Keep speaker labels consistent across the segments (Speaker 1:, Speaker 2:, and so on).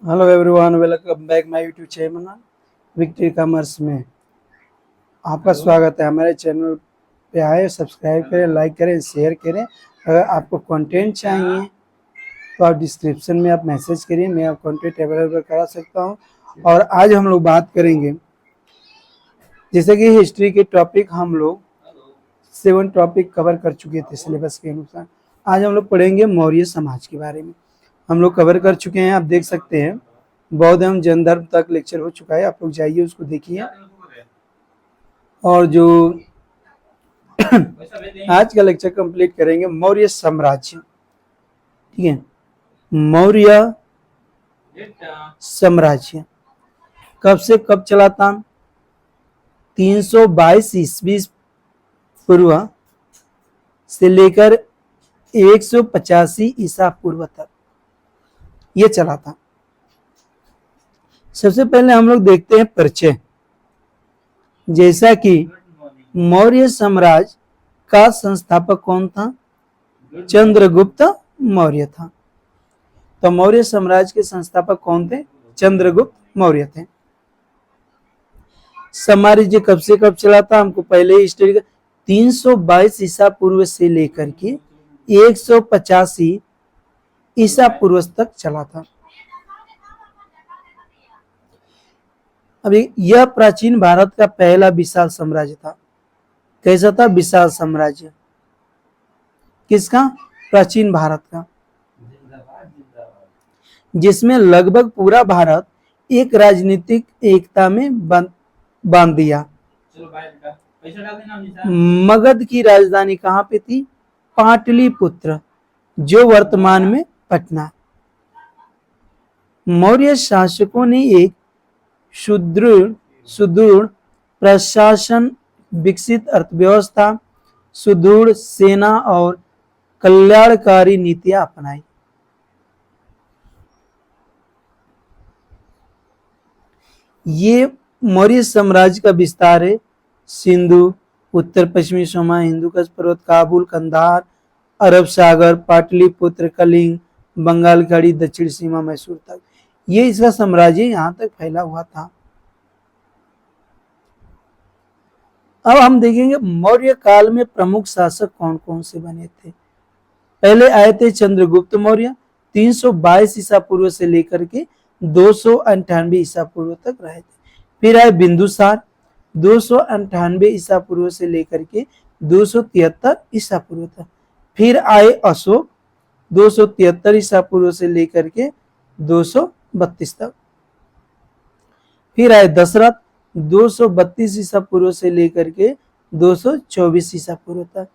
Speaker 1: Hello everyone, welcome back my YouTube channel victory commerce में आपका स्वागत है। हमारे चैनल पे आए, सब्सक्राइब करें, लाइक करें, शेयर करें। अगर आपको कंटेंट चाहिए तो आप डिस्क्रिप्शन में आप मैसेज करिए, मैं आप कंटेंट अवेलेबल करा सकता हूं। और आज हम लोग बात करेंगे, जैसे कि हिस्ट्री के टॉपिक हम लोग 7 टॉपिक कवर कर चुके थे सिलेबस के अनुसार। आज हम लोग पढ़ेंगे मौर्य समाज के बारे में। हम लोग कवर कर चुके हैं, आप देख सकते हैं। बौद्ध एवं जैन धर्म तक लेक्चर हो चुका है, आप लोग जाइए उसको देखिए। और जो आज का लेक्चर कंप्लीट करेंगे मौर्य साम्राज्य। ठीक है, मौर्य साम्राज्य कब से कब चला था? 322 ईस्वी पूर्व से लेकर 185 ईसा पूर्व तक ये चला था। सबसे पहले हम लोग देखते हैं परिचय। जैसा कि मौर्य साम्राज्य का संस्थापक कौन था? चंद्रगुप्त मौर्य था। तो मौर्य साम्राज्य के संस्थापक कौन थे? चंद्रगुप्त मौर्य थे। साम्राज्य कब से कब चला था? हमको पहले ही स्टडी 322 ईसा पूर्व से लेकर के 185 ईसा पूर्व तक चला था। अभी यह प्राचीन भारत का पहला विशाल साम्राज्य था। कैसा था? विशाल साम्राज्य। किसका? प्राचीन भारत का, जिसमें लगभग पूरा भारत एक राजनीतिक एकता में बांध दिया। मगध की राजधानी कहाँ पे थी? पाटलिपुत्र, जो वर्तमान में पटना। मौर्य शासकों ने एक सुदृढ़ प्रशासन, विकसित अर्थव्यवस्था, सुदृढ़ सेना और कल्याणकारी नीतियां अपनाई। ये मौर्य साम्राज्य का विस्तार है। सिंधु, उत्तर पश्चिमी सोमा, हिंदू कुश पर्वत, काबुल, कंधार, अरब सागर, पाटलिपुत्र, कलिंग, बंगाल खाड़ी, दक्षिण सीमा, मैसूर तक, ये इसका साम्राज्य यहाँ तक फैला हुआ था। अब हम देखेंगे मौर्य काल में प्रमुख शासक कौन कौन से बने थे। पहले आए थे चंद्रगुप्त मौर्य, 322 ईसा पूर्व से लेकर के 298 ईसा पूर्व तक रहे थे। फिर आए बिंदुसार, 298 ईसा पूर्व से लेकर के 273 ईसा पूर्व तक। फिर आए अशोक, 273 ईसा पूर्व से लेकर के 232 तक। फिर आए दशरथ, 232 ईसा पूर्व से लेकर के 224 ईसा पूर्व तक।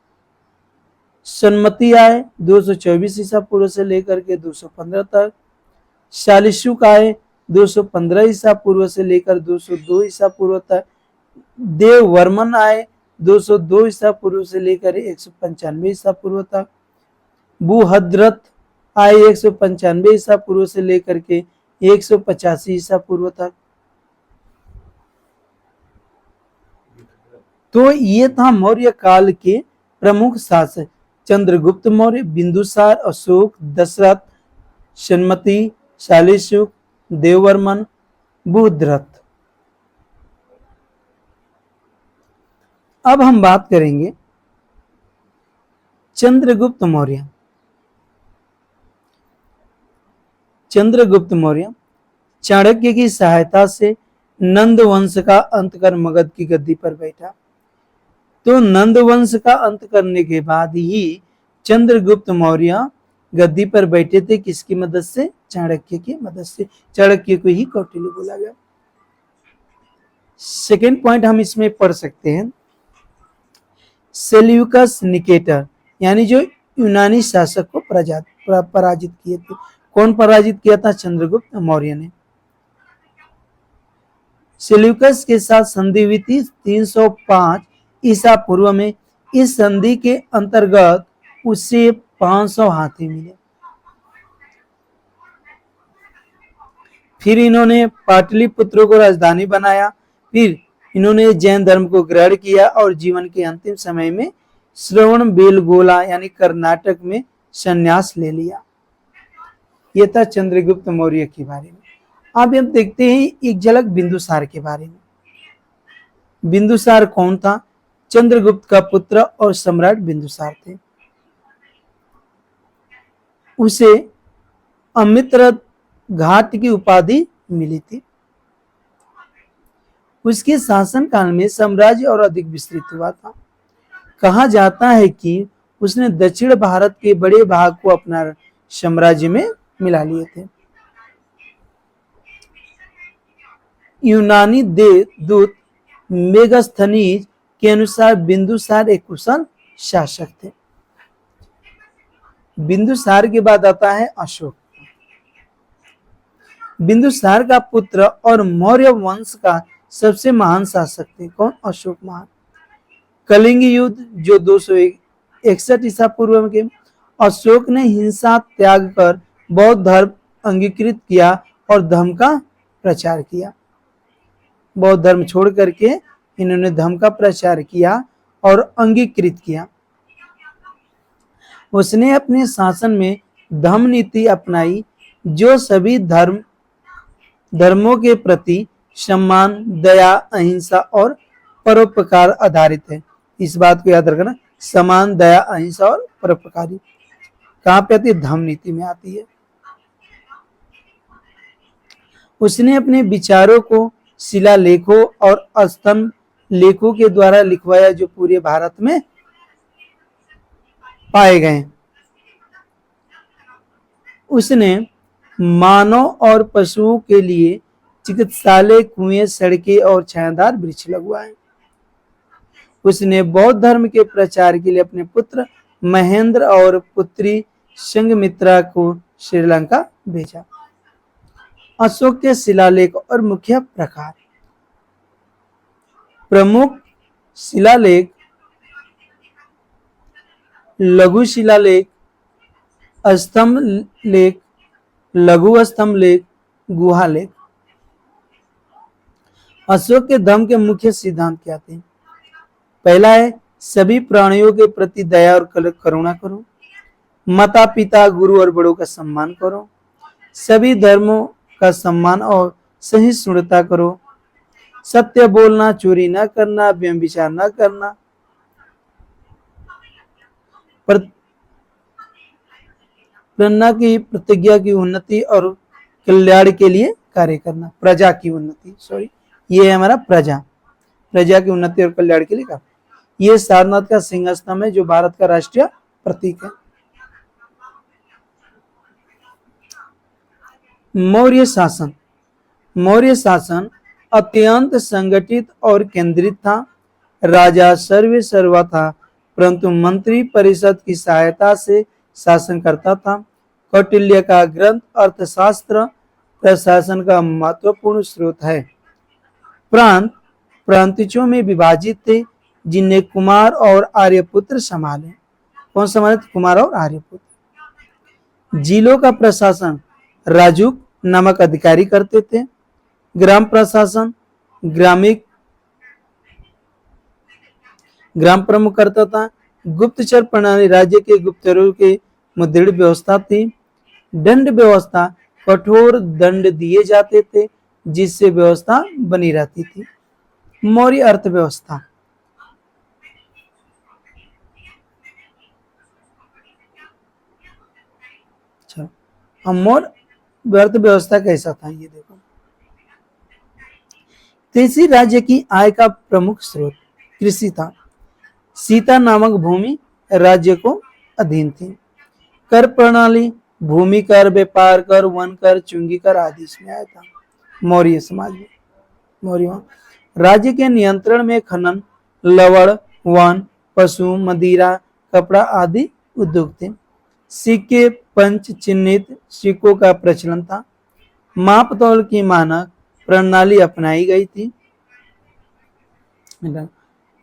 Speaker 1: सनमति आए, 224 ईसा पूर्व से लेकर के 215 तक। शालिशुक आए, 215 ईसा पूर्व से लेकर 202 ईसा पूर्व तक। देव वर्मन आए, 202 ईसा पूर्व से लेकर 195 ईसा पूर्व तक। बुहद्रथ आए, 195 ईसा पूर्व से लेकर के 185 ईसा पूर्व तक। तो ये था मौर्य काल के प्रमुख शासक। चंद्रगुप्त मौर्य, बिंदुसार, अशोक, दशरथ, सनमति, शालिशुक, देववर्मन, बुहद्रथ। अब हम बात करेंगे चंद्रगुप्त मौर्य। चंद्रगुप्त मौर्य चाणक्य की सहायता से नंद वंश का अंत कर मगध की गद्दी पर बैठा। तो नंद वंश का अंत करने के बाद ही चंद्रगुप्त मौर्य गद्दी पर बैठे थे। किसकी मदद से? चाणक्य की मदद से। चाणक्य को ही कौटिल्य बोला गया। सेकेंड पॉइंट हम इसमें पढ़ सकते हैं, सेल्यूकस निकेटर, यानी जो यूनानी शासक को पराजित किए थे। कौन पराजित किया था? चंद्रगुप्त मौर्य ने। सेल्यूकस के साथ संधि हुई थी 305 ईसा पूर्व में। इस संधि के अंतर्गत उसे 500 हाथी मिले। फिर इन्होंने पाटलिपुत्र को राजधानी बनाया। फिर इन्होंने जैन धर्म को ग्रहण किया और जीवन के अंतिम समय में श्रवणबेलगोला यानी कर्नाटक में संन्यास ले लिया। यह था चंद्रगुप्त मौर्य के बारे में। अब हम देखते हैं एक झलक बिंदुसार के बारे में। बिंदुसार कौन था? चंद्रगुप्त का पुत्र और सम्राट बिंदुसार थे। उसे अमित्र घाट की उपाधि मिली थी। उसके शासनकाल में साम्राज्य और अधिक विस्तृत हुआ था। कहा जाता है कि उसने दक्षिण भारत के बड़े भाग को अपना साम्राज्य में मिला लिए थे। यूनानी दूत मेगास्थनीज के अनुसार बिंदुसार एक कुशल शासक थे। बिंदुसार के बाद आता है अशोक। बिंदुसार का पुत्र और मौर्य वंश का सबसे महान शासक थे। कौन? अशोक महान। कलिंग युद्ध जो 261 ईसा पूर्व में के, अशोक ने हिंसा त्याग कर बौद्ध धर्म अंगीकृत किया और धर्म का प्रचार किया। बौद्ध धर्म छोड़ करके इन्होंने धर्म का प्रचार किया और अंगीकृत किया। उसने अपने शासन में धम्म नीति अपनाई जो सभी धर्मों के प्रति सम्मान, दया, अहिंसा और परोपकार आधारित है। इस बात को याद रखना, समान, दया, अहिंसा और परोपकारी कहाँ पे आती है? धम्म नीति में आती है। उसने अपने विचारों को शिलालेखों और स्तंभ लेखों के द्वारा लिखवाया जो पूरे भारत में पाए गए। उसने मानव और पशुओं के लिए चिकित्सालय, कुएं, सड़कें और छायादार वृक्ष लगवाए। उसने बौद्ध धर्म के प्रचार के लिए अपने पुत्र महेंद्र और पुत्री संघमित्रा को श्रीलंका भेजा। अशोक के शिलालेख और मुख्य प्रकार। प्रमुख शिलालेख: लघु शिलालेख, स्तंभ लेख, लघु स्तंभ लेख, गुहा लेख। अशोक के धर्म के मुख्य सिद्धांत क्या थे? पहला है सभी प्राणियों के प्रति दया और करुणा करो। माता पिता, गुरु और बड़ों का सम्मान करो। सभी धर्मों का सम्मान और सहिष्णुता करो। सत्य बोलना, चोरी न करना, व्यभिचार न करना। प्रेरणा की प्रतिज्ञा की उन्नति और कल्याण के लिए कार्य करना। प्रजा की उन्नति, ये है हमारा प्रजा की उन्नति और कल्याण के लिए कार्य। ये सारनाथ का सिंह स्तंभ है जो भारत का राष्ट्रीय प्रतीक है। मौर्य शासन। मौर्य शासन अत्यंत संगठित और केंद्रित था। राजा सर्वा था, परंतु मंत्री परिषद की सहायता से शासन करता था। कौटिल्य का ग्रंथ अर्थशास्त्र प्रशासन का महत्वपूर्ण स्रोत है। प्रांत प्रांतियों में विभाजित थे जिन्हें कुमार और आर्यपुत्र संभाले। कौन संभाले? कुमार और आर्यपुत्र। जिलों का प्रशासन राजुक नामक अधिकारी करते थे। ग्राम प्रशासन ग्राम प्रमुख करता था। गुप्तचर प्रणाली राज्य के गुप्तचरों के दृढ़ व्यवस्था थी। दंड व्यवस्था कठोर दंड दिए जाते थे जिससे व्यवस्था बनी रहती थी। मौर्य अर्थव्यवस्था। मौर्य अर्थव्यवस्था कैसा था ये देखो। कृषि राज्य की आय का प्रमुख स्रोत कृषि था। सीता नामक भूमि राज्य को अधीन थी। कर प्रणाली भूमि कर, व्यापार कर, वन कर, चुंगी कर आदि इसमें आया था। मौर्य समाज में मौर्य राज्य के नियंत्रण में खनन, लवण, वन, पशु, मदिरा, कपड़ा आदि उद्योग थे। सिक्के, पंच चिन्हित सिक्कों का प्रचलन था। माप तौल की मानक प्रणाली अपनाई गई थी।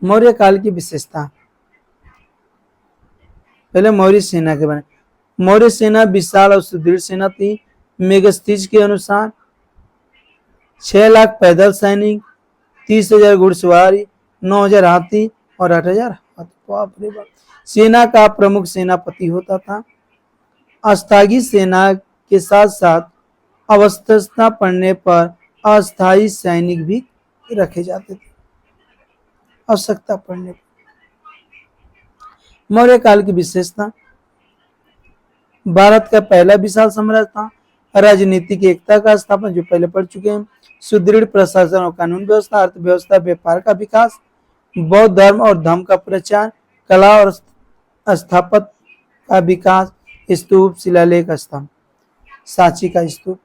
Speaker 1: मौर्य काल की विशेषता। पहले मौर्य सेना के बारे में। मौर्य सेना विशाल और सुदृढ़ सेना थी। मेगस्थनीज के अनुसार 6 लाख पैदल सैनिक, 30,000 घुड़सवार, 9,000 हाथी और 8,000 हाथी। सेना का प्रमुख सेनापति होता था। अस्थागी सेना के साथ साथ आवश्यकता पड़ने पर अस्थायी सैनिक भी रखे जाते थे, आवश्यकता पड़ने पर। मौर्य काल की विशेषता, भारत का पहला विशाल साम्राज्य था, राजनीतिक एकता का स्थापना जो पहले पढ़ चुके हैं, सुदृढ़ प्रशासन और कानून व्यवस्था, अर्थव्यवस्था, व्यापार का विकास, बौद्ध धर्म और धर्म का प्रचार, कला और स्थापत्य का विकास, स्तूप, शिलालेख, स्तंभ, सांची का स्तूप।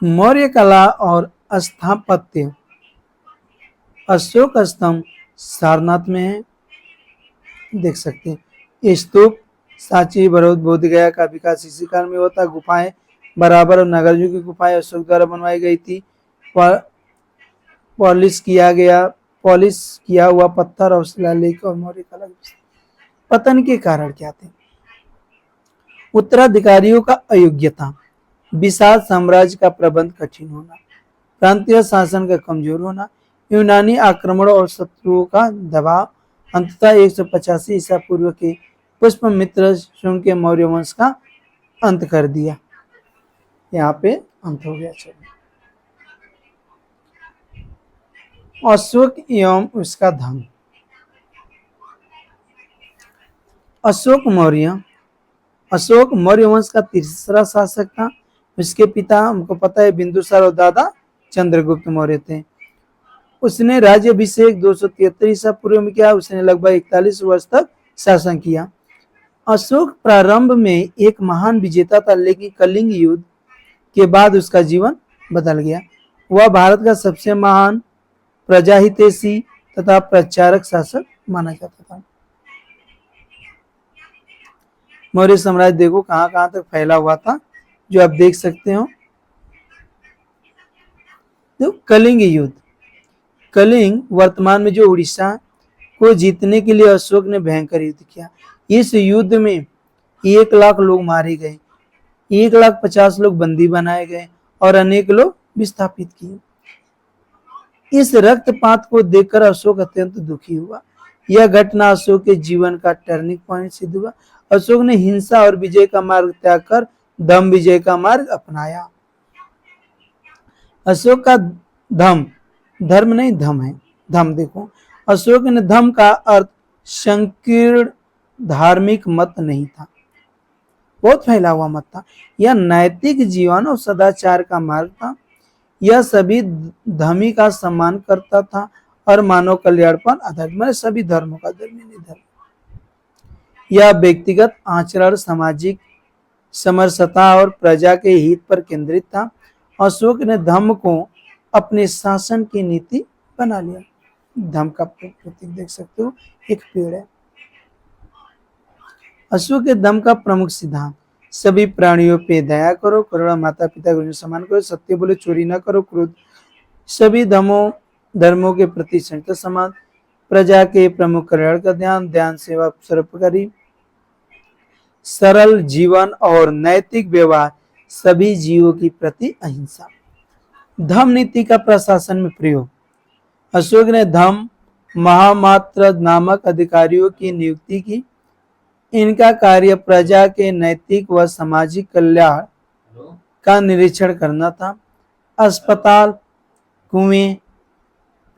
Speaker 1: मौर्य कला और स्थापत्य, अशोक स्तंभ सारनाथ में है, देख सकते हैं। स्तूप सांची, बरौद, बोध गया का विकास इसी काल में होता। गुफाएं बराबर और नागार्जुन की गुफाएं अशोक द्वारा बनवाई गई थी। पॉलिश किया हुआ पत्थर और शिलालेख और मौर्य कला। पतन के कारण क्या थे? उत्तराधिकारियों का अयोग्यता, विशाल साम्राज्य का प्रबंध कठिन होना, प्रांतीय शासन का कमजोर होना, यूनानी आक्रमण और शत्रुओं का दबाव, अंततः 185 ईसा पूर्व के पुष्पमित्र शुंग के मौर्य वंश का अंत कर दिया। यहाँ पे अंत हो गया। चलो, अशोक एवं उसका धर्म। अशोक मौर्य वंश का तीसरा शासक था। उसके पिता हमको पता है बिंदुसार और दादा चंद्रगुप्त मौर्य थे। उसने राज्याभिषेक 273 ईसा पूर्व में किया। उसने लगभग 41 वर्ष तक शासन किया। अशोक प्रारंभ में एक महान विजेता था, लेकिन कलिंग युद्ध के बाद उसका जीवन बदल गया। वह भारत का सबसे महान प्रजाहितैषी तथा प्रचारक शासक माना जाता था। मौर्य साम्राज्य देखो कहां कहां तक फैला हुआ था, जो आप देख सकते हो। तो कलिंग युद्ध, कलिंग वर्तमान में जो उड़ीसा को जीतने के लिए अशोक ने भयंकर युद्ध किया। इस युद्ध में 1 लाख लोग मारे गए, 1,50,000 लोग बंदी बनाए गए और अनेक लोग विस्थापित किए। इस रक्तपात को देखकर अशोक अत्यंत दुखी हुआ। यह घटना अशोक के जीवन का टर्निंग पॉइंट सिद्ध हुआ। अशोक ने हिंसा और विजय का मार्ग त्याग कर धम्म विजय का मार्ग अपनाया। अशोक का धर्म नहीं धम है, धम देखो। अशोक ने धर्म का अर्थ संकीर्ण धार्मिक मत नहीं था, बहुत फैला हुआ मत था। यह नैतिक जीवन और सदाचार का मार्ग था। यह सभी धर्मी का सम्मान करता था और मानव कल्याण पर आधारित, मतलब सभी धर्मों का धर्म। यह व्यक्तिगत आचरण, सामाजिक समरसता और प्रजा के हित पर केंद्रित था। अशोक ने धर्म को अपने शासन की नीति बना लिया। धर्म का प्रतीक देख सकते हो, एक पेड़ है। अशोक के धर्म का प्रमुख सिद्धांत, सभी प्राणियों पे दया करो, करुणा, माता पिता गुरु सम्मान करो, सत्य बोले, चोरी न करो, क्रोध, सभी धर्मों के प्रति संत समान, प्रजा के प्रमुख कल्याण का ध्यान सेवा, सर्वोपरि, सरल जीवन और नैतिक व्यवहार, सभी जीवों की प्रति अहिंसा। धम्म नीति का प्रशासन में प्रयोग, अशोक ने धम्म महामात्र नामक अधिकारियों की नियुक्ति की। इनका कार्य प्रजा के नैतिक व सामाजिक कल्याण का निरीक्षण करना था। अस्पताल, कुएं,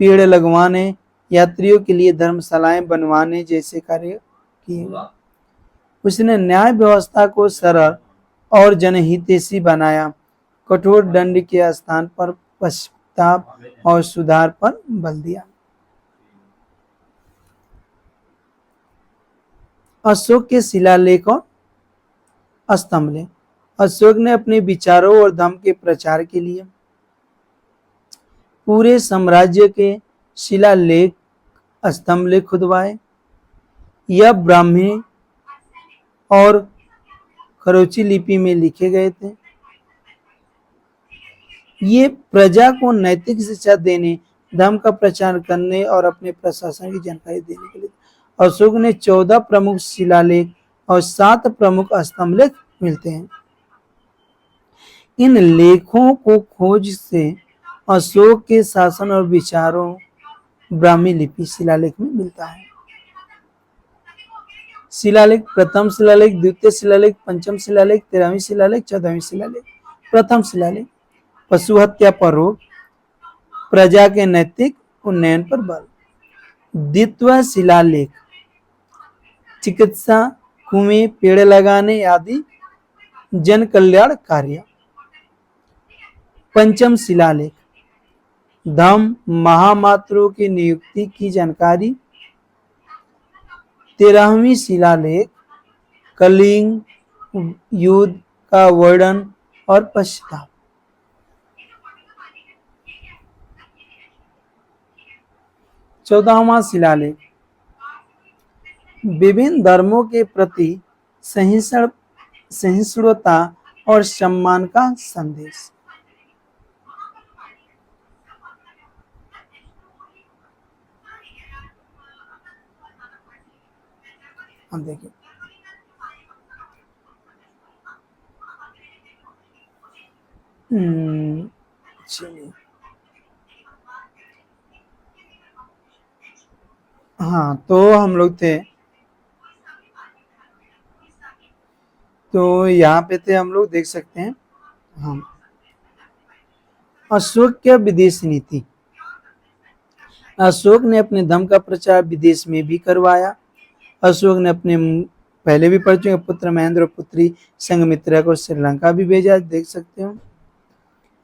Speaker 1: पेड़ लगवाने, यात्रियों के लिए धर्मशालाएं बनवाने जैसे कार्य किए। उसने न्याय व्यवस्था को सरल और जनहितैषी बनाया। कठोर दंड के स्थान पर पश्चाताप और सुधार पर बल दिया। अशोक के शिलालेख और स्तंभलेख, अशोक ने अपने विचारों और धर्म के प्रचार के लिए पूरे साम्राज्य के शिलालेख, स्तंभलेख खुदवाए। यह ब्राह्मी और खरोची लिपि में लिखे गए थे। ये प्रजा को नैतिक शिक्षा देने, धर्म का प्रचार करने और अपने प्रशासन की जानकारी देने के लिए। अशोक ने 14 प्रमुख शिलालेख और 7 प्रमुख स्तंभलेख मिलते हैं। इन लेखों को खोज से अशोक के शासन और विचारों ब्राह्मी लिपि शिलालेख में मिलता है। शिलालेख, प्रथम शिलालेख, द्वितीय शिलालेख, पंचम शिलालेख, 13वीं शिलालेख, 14वीं शिलालेख। प्रथम शिलालेख, पशु हत्या पर रोक, प्रजा के नैतिक उन्नयन पर बल। द्वितीय शिलालेख, चिकित्सा, कुएं, पेड़ लगाने आदि जन कल्याण कार्य। पंचम शिलालेख, धम्म महामात्रों की नियुक्ति की जानकारी। 13वीं शिलालेख, कलिंग युद्ध का वर्णन और पश्चाताप। 14वां शिलालेख, विभिन्न धर्मों के प्रति सहिष्णुता और सम्मान का संदेश। हम देखिए, चलिए, हाँ तो हम लोग थे, तो यहाँ पे थे हम लोग, देख सकते हैं। हाँ, अशोक की विदेश नीति। अशोक ने अपने धर्म का प्रचार विदेश में भी करवाया। अशोक ने अपने पहले भी पढ़ चुके पुत्र महेंद्र और पुत्री संघमित्रा को श्रीलंका भी भेजा, देख सकते हो।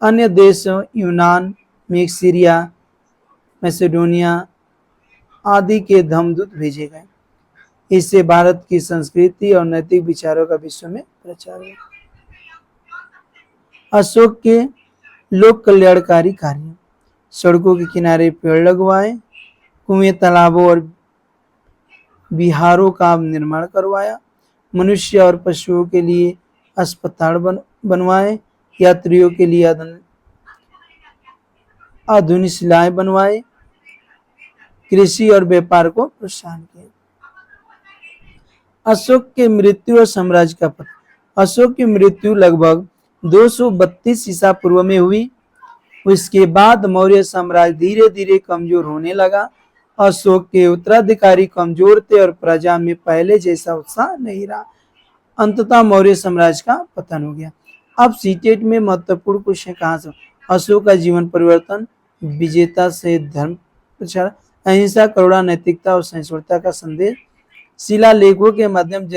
Speaker 1: अन्य देशों यूनान में सीरिया, मैसेडोनिया आदि के धर्मदूत भेजे गए। इससे भारत की संस्कृति और नैतिक विचारों का विश्व में प्रचार हुआ। अशोक के लोक कल्याणकारी कार्य, सड़कों के किनारे पेड़ लगवाए, कुएं, तालाबों और विहारों का निर्माण करवाया, मनुष्य और पशुओं के लिए अस्पताल बनवाए, यात्रियों के लिए आधुनिक शिलाएं बनवाए, कृषि और व्यापार को प्रोत्साहन किया। अशोक के मृत्यु और साम्राज्य का पतन। अशोक की मृत्यु लगभग 232 ईसा पूर्व में हुई। उसके बाद मौर्य साम्राज्य धीरे धीरे कमजोर होने लगा। अशोक के उत्तराधिकारी कमजोर थे और प्रजा में पहले जैसा उत्साह नहीं रहा। अंततः मौर्य साम्राज्य का पतन हो गया। अब सीटेट में महत्वपूर्ण क्वेश्चन कहाँ से? अशोक का जीवन परिवर्तन, विजेता से धर्म प्रचार, अहिंसा, करुणा, नैतिकता और सहिष्णुता का संदेश, शिलालेखों के माध्यम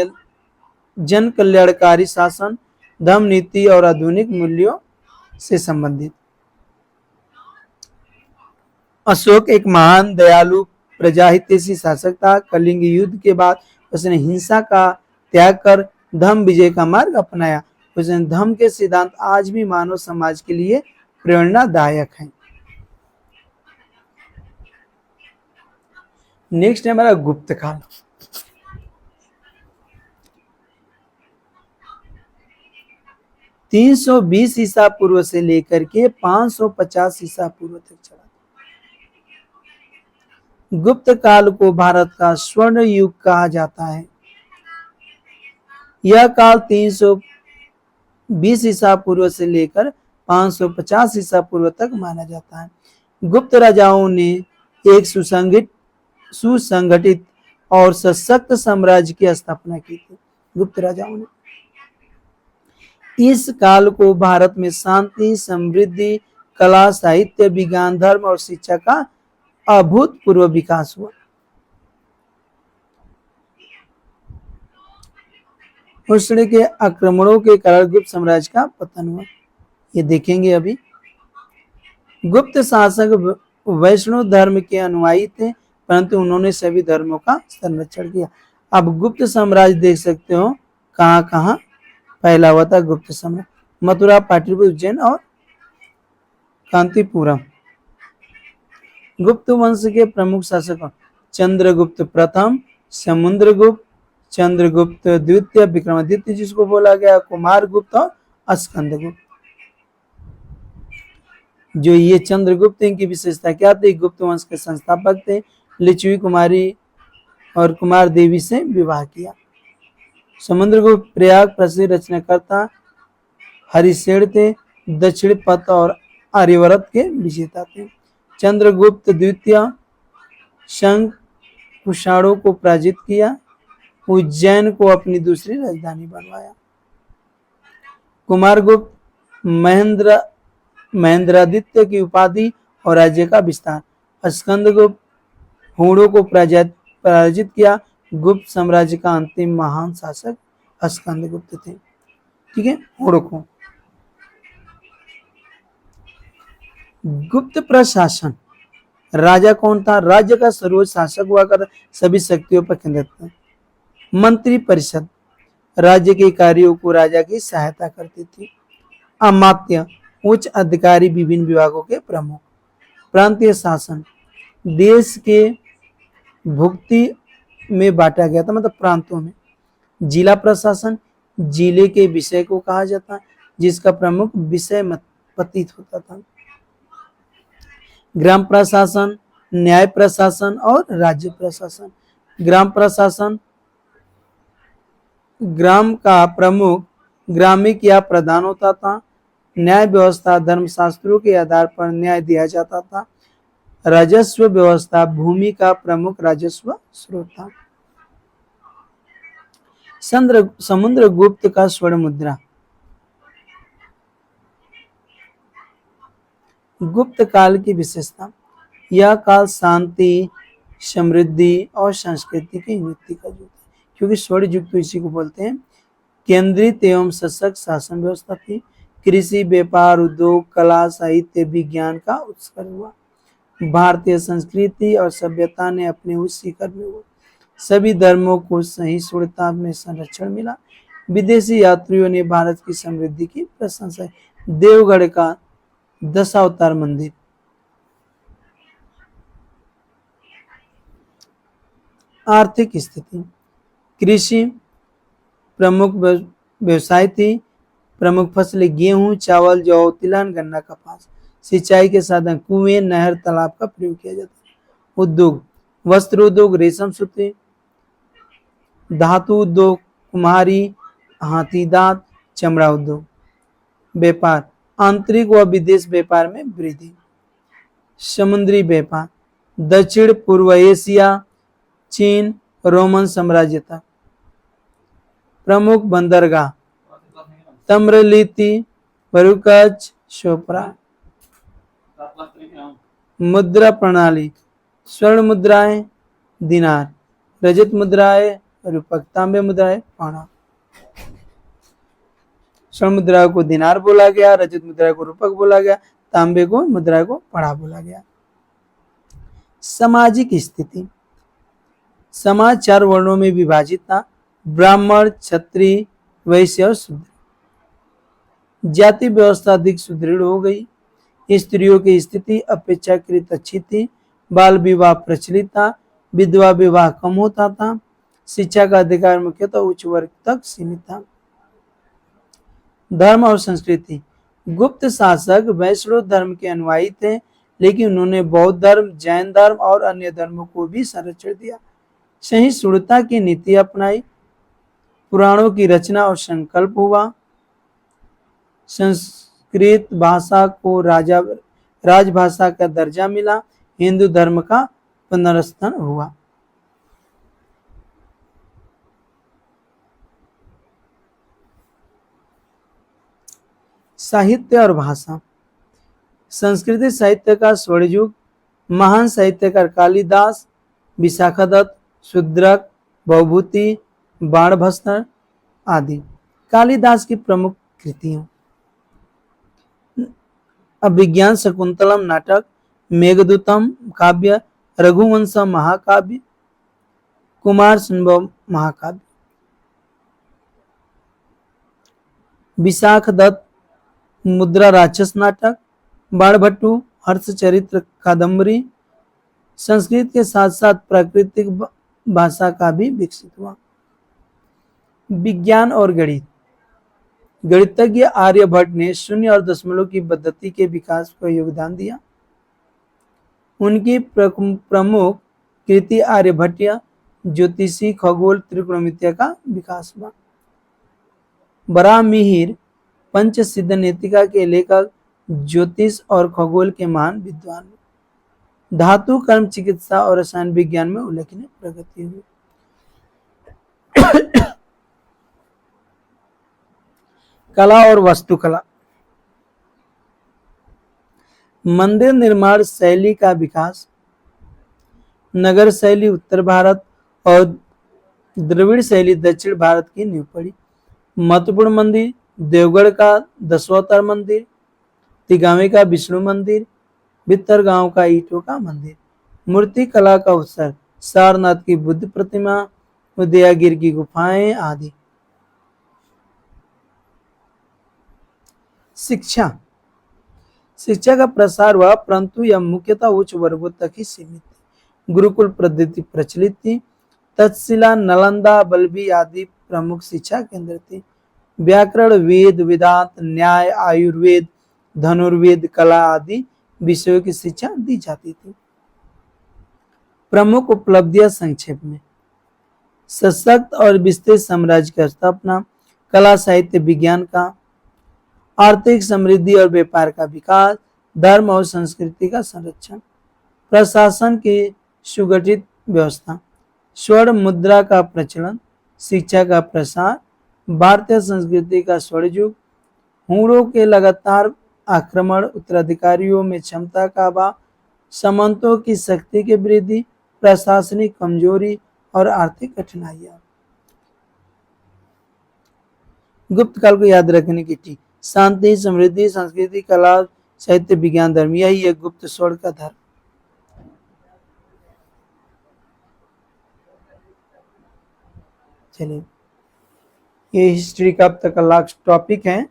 Speaker 1: जन कल्याणकारी शासन, धर्म नीति और आधुनिक मूल्यों से संबंधित। अशोक एक महान, दयालु, प्रजाहितैषी शासक था। कलिंग युद्ध के बाद उसने हिंसा का त्याग कर धर्म विजय का मार्ग अपनाया। उसने धर्म के सिद्धांत आज भी मानव समाज के लिए प्रेरणादायक हैं। नेक्स्ट है हमारा गुप्त काल। तीन 320 ईसा पूर्व से लेकर के 550 ईसा पूर्व तक चला। गुप्त काल को भारत का स्वर्ण युग कहा जाता है। यह काल 320 ईसा पूर्व से लेकर 550 ईसा पूर्व तक माना जाता है। गुप्त राजाओं ने एक सुसंगठित और सशक्त साम्राज्य की स्थापना की थी। गुप्त राजाओं ने इस काल को भारत में शांति, समृद्धि, कला, साहित्य, विज्ञान, धर्म और शिक्षा का अभूतपूर्व विकास हुआ। उसने के आक्रमणों के कारण गुप्त साम्राज्य का पतन हुआ। ये देखेंगे अभी। गुप्त शासक वैष्णव धर्म के अनुयायी थे, परंतु उन्होंने सभी धर्मों का संरक्षण किया। अब गुप्त साम्राज्य देख सकते हो कहाँ कहाँ फैला हुआ था। गुप्त साम्राज्य मथुरा, पाटलिपुत्र, उज्जैन और कांतिपुरम। गुप्त वंश के प्रमुख शासक चंद्रगुप्त प्रथम, समुद्रगुप्त, चंद्रगुप्त द्वितीय, विक्रमादित्य जिसको बोला गया, कुमारगुप्त और स्कंदगुप्त। जो ये चंद्रगुप्त, इनकी विशेषता क्या थी? गुप्त वंश के संस्थापक थे। लिच्छवी कुमारी और कुमार देवी से विवाह किया। समुद्रगुप्त प्रयाग प्रसिद्ध रचनाकर्ता हरिशेन थे। दक्षिण पथ और आर्यवर्त के विजेता थे। चंद्रगुप्त द्वितीय शंख कुषाणों को पराजित किया। उज्जैन को अपनी दूसरी राजधानी बनवाया। कुमारगुप्त महेंद्रादित्य की उपाधि और राज्य का विस्तार। स्कंदगुप्त हूणों को पराजित किया। गुप्त साम्राज्य का अंतिम महान शासक स्कंदगुप्त थे। ठीक है, हूणों को। गुप्त प्रशासन। राजा कौन था? राज्य का सर्वोच्च शासक हुआ कर सभी शक्तियों पर केंद्रित था। मंत्री परिषद राज्य के कार्यों को राजा की सहायता करती थी। अमात्य उच्च अधिकारी विभिन्न विभागों के प्रमुख। प्रांतीय शासन देश के भुक्ति में बांटा गया था, मतलब प्रांतों में। जिला प्रशासन जिले के विषय को कहा जाता है जिसका प्रमुख विषय पतित होता था। ग्राम प्रशासन न्याय प्रशासन और राज्य प्रशासन। ग्राम प्रशासन ग्राम का प्रमुख ग्रामिक या प्रधान होता था। न्याय व्यवस्था धर्मशास्त्रों के आधार पर न्याय दिया जाता था। राजस्व व्यवस्था भूमि का प्रमुख राजस्व स्रोत था। समुद्रगुप्त का स्वर्ण मुद्रा। गुप्त काल की विशेषता। यह काल शांति, समृद्धि और संस्कृति की उन्नति का युग है, क्योंकि स्वर्ण युग तो इसी को बोलते हैं। केंद्रित एवं सशक्त शासन व्यवस्था थी। कृषि, व्यापार, उद्योग, कला, साहित्य, विज्ञान का उत्कर्ष हुआ। भारतीय संस्कृति और सभ्यता ने अपने उस शिखर में हुआ। सभी धर्मों को सहिष्णुता में संरक्षण मिला। विदेशी यात्रियों ने भारत की समृद्धि की प्रशंसा की। देवगढ़ का दशावतार मंदिर। आर्थिक स्थिति। कृषि प्रमुख व्यवसाय थी। प्रमुख फसलें गेहूं, चावल, जौ, तिलहन, गन्ना, कपास। सिंचाई के साधन कुएं, नहर, तालाब का प्रयोग किया जाता है। उद्योग वस्त्र उद्योग, रेशम सूती, धातु उद्योग, कुम्हारी, हाथी दांत, चमड़ा उद्योग। व्यापार आंतरिक व विदेश व्यापार में वृद्धि। समुद्री व्यापार दक्षिण पूर्व एशिया, चीन, रोमन साम्राज्य तक। प्रमुख बंदरगाह तम्रलिप्ति, भरूच, शोपरा। मुद्रा प्रणाली स्वर्ण मुद्राएं दिनार, रजत मुद्राएं रूपक, तांबे मुद्राएं पाना। स्वर्ण मुद्रा को दिनार बोला गया, रजत मुद्रा को रूपक बोला गया, तांबे को मुद्रा को पढ़ा बोला गया। सामाजिक स्थिति। समाज 4 वर्णों में विभाजित था। ब्राह्मण, क्षत्रिय, वैश्य और शूद्र। जाति व्यवस्था अधिक सुदृढ़ हो गई। स्त्रियों की स्थिति अपेक्षाकृत अच्छी थी। बाल विवाह प्रचलित था। विधवा विवाह कम होता था। शिक्षा का अधिकार मुख्यतः उच्च वर्ग तक सीमित था। धर्म और संस्कृति। गुप्त शासक वैष्णव धर्म के अनुयायी थे, लेकिन उन्होंने बौद्ध धर्म, जैन धर्म और अन्य धर्मों को भी संरक्षण दिया। सहिष्णुता की नीति अपनाई। पुराणों की रचना और संकल्प हुआ। संस्कृत भाषा को राजभाषा का दर्जा मिला। हिंदू धर्म का पुनरुत्थान हुआ। साहित्य और भाषा। संस्कृत साहित्य का स्वर्ण युग। महान साहित्यकार कालिदास, विशाखदत्त, शूद्रक, भवभूति, बाणभट्ट आदि। कालिदास की प्रमुख कृतियां अभिज्ञान शकुंतलम नाटक, मेघदूतम काव्य, रघुवंश महाकाव्य, कुमार संभव महाकाव्य। विशाखदत्त मुद्रा राक्षस नाटक, बाणभट्टू हर्षचरित्र कादम्बरी। संस्कृत के साथ साथ प्राकृतिक भाषा का भी विकसित हुआ। विज्ञान और गणित। गणितज्ञ आर्यभट्ट ने शून्य और दशमलव की पद्धति के विकास को योगदान दिया। उनकी प्रमुख कृति आर्यभट्टीय ज्योतिषी, खगोल, त्रिकोणमितिया का विकास हुआ। बराहमिहिर पंचसिद्ध नीतिका के लेखक, ज्योतिष और खगोल के महान विद्वान। धातु, कर्म, चिकित्सा और रसायन विज्ञान में उल्लेखनीय प्रगति हुई। कला और वास्तुकला। मंदिर निर्माण शैली का विकास। नगर शैली उत्तर भारत और द्रविड़ शैली दक्षिण भारत की नींव पड़ी। महत्वपूर्ण मंदिर देवगढ़ का दशावतार मंदिर, तिगावे का विष्णु मंदिर, भित्तरगांव का ईंटों का मंदिर। मूर्ति कला का उत्सव सारनाथ की बुद्ध प्रतिमा, उदयगिरि की गुफाएं आदि। शिक्षा। शिक्षा का प्रसार हुआ, परंतु यह मुख्यतः उच्च वर्गों तक ही सीमित थी। गुरुकुल पद्धति प्रचलित थी। तक्षशिला, नालंदा, बल्लभी आदि प्रमुख शिक्षा केंद्र थे। व्याकरण, वेद, वेदांत, न्याय, आयुर्वेद, धनुर्वेद, कला आदि विषयों की शिक्षा दी जाती थी। प्रमुख उपलब्धियां संक्षेप में। सशक्त और विस्तृत साम्राज्य की स्थापना, कला साहित्य विज्ञान का, आर्थिक समृद्धि और व्यापार का विकास, धर्म और संस्कृति का संरक्षण, प्रशासन की सुगठित व्यवस्था, स्वर्ण मुद्रा का प्रचलन, शिक्षा का प्रसार, भारतीय संस्कृति का स्वर्ण युग, हुणों के लगातार आक्रमण, उत्तराधिकारियों में क्षमता का अभाव, सामंतों की शक्ति की वृद्धि, प्रशासनिक कमजोरी और आर्थिक कठिनाइयां। गुप्त काल को याद रखने की टिप। शांति, समृद्धि, संस्कृति, कला, साहित्य, विज्ञान, धर्म, यही है गुप्त स्वर्ण का धर्म। चलिए, ये हिस्ट्री का अब तक का लास्ट टॉपिक है।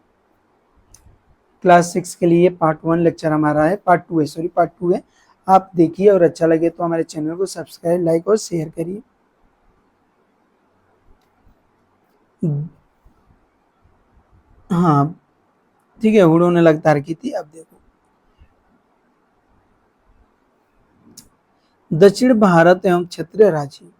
Speaker 1: क्लास 6 के लिए पार्ट 1 लेक्चर हमारा है, पार्ट 2 है, सॉरी पार्ट 2 है। आप देखिए और अच्छा लगे तो हमारे चैनल को सब्सक्राइब, लाइक और शेयर करिए। हाँ ठीक है, हुडो ने लगातार की थी। अब देखो, दक्षिण भारत एवं क्षेत्रीय राज्य।